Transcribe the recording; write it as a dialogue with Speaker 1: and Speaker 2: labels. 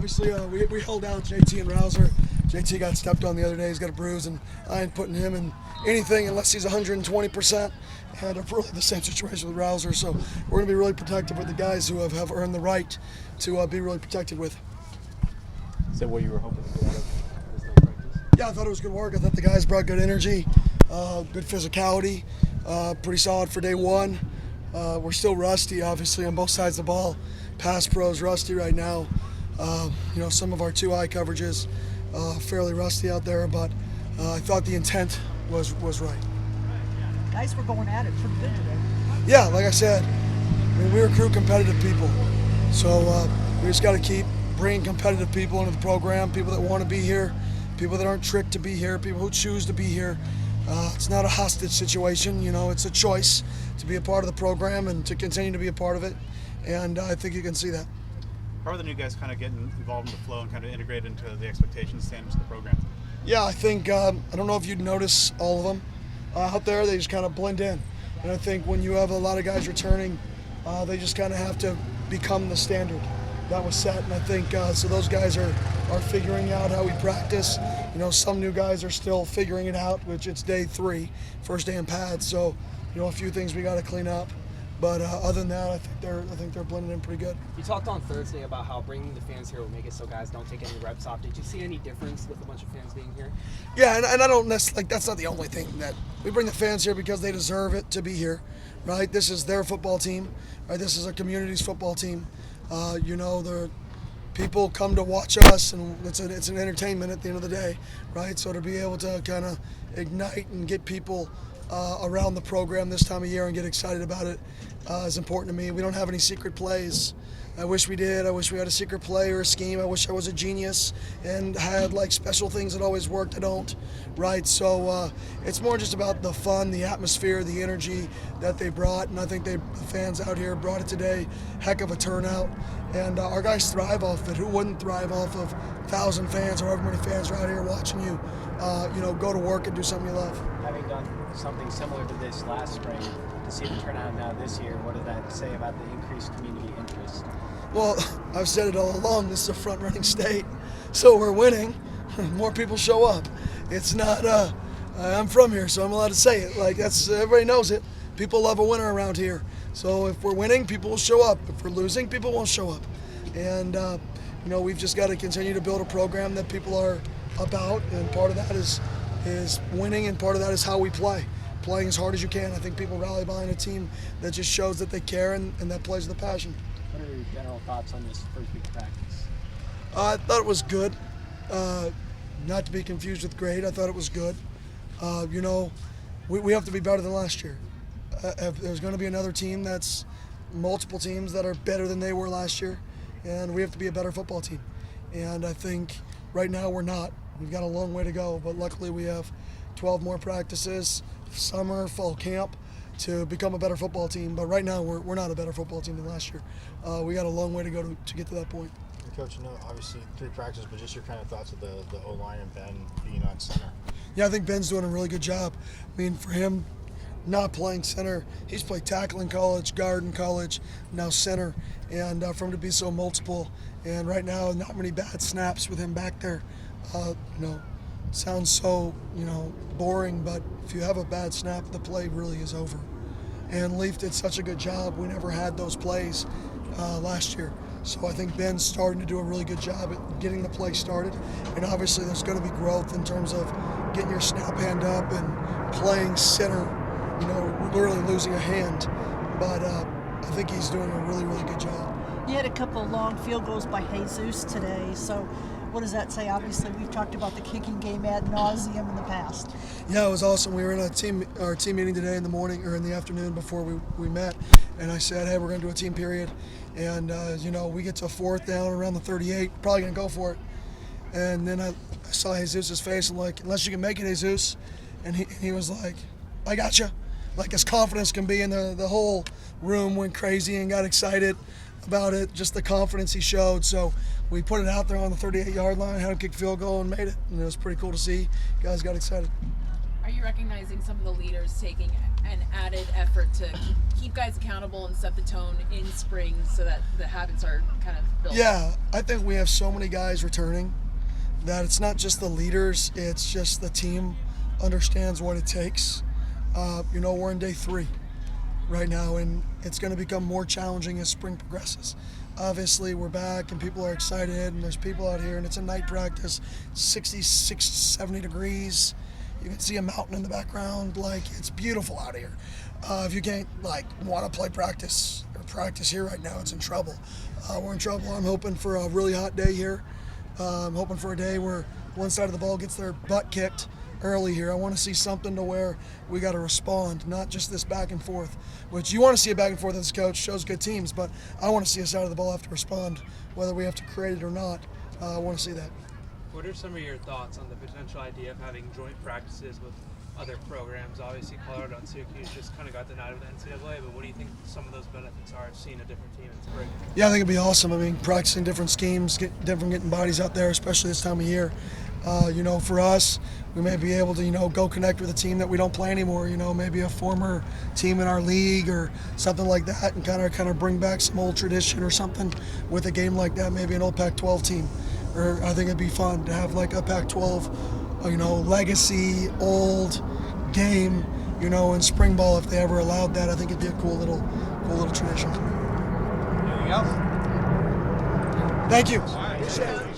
Speaker 1: obviously we held out JT and Rouser. JT got stepped on the other day. He's got a bruise, and I ain't putting him in anything unless he's 120%. And really the same situation with Rouser. So we're going to be really protective with the guys who have earned the right to be really protected with.
Speaker 2: Is that what you were hoping to do out of this night practice?
Speaker 1: Yeah, I thought it was good work. I thought the guys brought good energy, good physicality, pretty solid for day one. We're still rusty, obviously, on both sides of the ball. Pass pro's rusty right now. Some of our 2-eye coverages fairly rusty out there, but I thought the intent was right.
Speaker 3: Guys were going at it pretty good today.
Speaker 1: Yeah, like I said, we recruit competitive people. So we just got to keep bringing competitive people into the program, people that want to be here, people that aren't tricked to be here, people who choose to be here. It's not a hostage situation, it's a choice to be a part of the program and to continue to be a part of it. And I think you can see that.
Speaker 4: How are the new guys kind of getting involved in the flow and kind of integrated into the expectations, standards of the program?
Speaker 1: Yeah, I think, I don't know if you'd notice all of them out there, they just kind of blend in. And I think when you have a lot of guys returning, they just kind of have to become the standard that was set. And I think, so those guys are figuring out how we practice. Some new guys are still figuring it out, which it's day 3, first day in pads. So, a few things we got to clean up. But other than that, I think they're blending in pretty good.
Speaker 5: You talked on Thursday about how bringing the fans here will make it so guys don't take any reps off. Did you see any difference with a bunch of fans being here?
Speaker 1: Yeah, and I don't necessarily, that's not the only thing. That we bring the fans here because they deserve it to be here, right? This is their football team, right? This is our community's football team. The people come to watch us, and it's an entertainment at the end of the day, right? So to be able to kind of ignite and get people around the program this time of year and get excited about it is important to me. We don't have any secret plays. I wish we did. I wish we had a secret play or a scheme. I wish I was a genius and had special things that always worked. I don't, right? So it's more just about the fun, the atmosphere, the energy that they brought, and I think the fans out here brought it today. Heck of a turnout, and our guys thrive off it. Who wouldn't thrive off of 1,000 fans or however many fans are out here watching you, go to work and do something you love.
Speaker 2: Having done something similar to this last spring, to see the turnout now this year, what does that say about the increased community interest?
Speaker 1: Well, I've said it all along, this is a front-running state, so we're winning, more people show up. It's not, I'm from here, so I'm allowed to say it. Everybody knows it. People love a winner around here. So if we're winning, people will show up. If we're losing, people won't show up. And, we've just got to continue to build a program that people are about, and part of that is winning, and part of that is how we play. Playing as hard as you can. I think people rally behind a team that just shows that they care and that plays with the passion.
Speaker 2: What are your general thoughts on this first week of practice?
Speaker 1: I thought it was good. Not to be confused with great. I thought it was good. We have to be better than last year. If there's going to be another team that's multiple teams that are better than they were last year, and we have to be a better football team. And I think right now we're not. We've got a long way to go, but luckily we have 12 more practices, summer, fall camp, to become a better football team. But right now we're not a better football team than last year. We got a long way to go to get to that point.
Speaker 6: Coach, obviously 3 practices, but just your kind of thoughts of the O-line and Ben being on center.
Speaker 1: Yeah, I think Ben's doing a really good job. I mean, for him not playing center, he's played tackle in college, guard in college, now center, and for him to be so multiple, and right now not many bad snaps with him back there. Sounds so boring, but if you have a bad snap, the play really is over. And Leaf did such a good job. We never had those plays last year. So I think Ben's starting to do a really good job at getting the play started. And obviously there's going to be growth in terms of getting your snap hand up and playing center, literally losing a hand. But I think he's doing a really, really good job.
Speaker 3: You had a couple of long field goals by Jesus today, so what does that say? Obviously, we've talked about the kicking game ad nauseum in the past.
Speaker 1: Yeah, it was awesome. We were in our team meeting today in the morning or in the afternoon before we met, and I said, hey, we're going to do a team period, and we get to a 4th down around the 38, probably going to go for it. And then I saw Jesus' face, and unless you can make it, Jesus, and he was like, I got you. His confidence can be, and the whole room went crazy and got excited about it, just the confidence he showed. So we put it out there on the 38-yard line, had him kick field goal and made it. And it was pretty cool to see. Guys got excited.
Speaker 7: Are you recognizing some of the leaders taking an added effort to keep guys accountable and set the tone in spring so that the habits are kind of built?
Speaker 1: Yeah, I think we have so many guys returning that it's not just the leaders, it's just the team understands what it takes. We're in day 3 right now, and it's going to become more challenging as spring progresses. Obviously, we're back and people are excited, and there's people out here, and it's a night practice, 66, 70 degrees. You can see a mountain in the background. It's beautiful out here. If you can't, want to play practice or practice here right now, it's in trouble. We're in trouble. I'm hoping for a really hot day here. I'm hoping for a day where one side of the ball gets their butt kicked early here. I want to see something to where we got to respond, not just this back and forth, which you want to see a back and forth as a coach, shows good teams, but I want to see a side of the ball have to respond, whether we have to create it or not. I want to see that.
Speaker 8: What are some of your thoughts on the potential idea of having joint practices with other programs? Obviously, Colorado and Syracuse just kind of got denied with the NCAA, but what do you think some of those benefits are of seeing a different team in spring?
Speaker 1: Yeah, I think it'd be awesome. I mean, practicing different schemes, getting bodies out there, especially this time of year. For us, we may be able to, go connect with a team that we don't play anymore, maybe a former team in our league or something like that, and kind of bring back some old tradition or something with a game like that, maybe an old Pac-12 team. Or I think it'd be fun to have a Pac-12, legacy, old game, in spring ball if they ever allowed that. I think it'd be a cool little tradition.
Speaker 4: Anything else?
Speaker 1: Thank you.
Speaker 4: All right.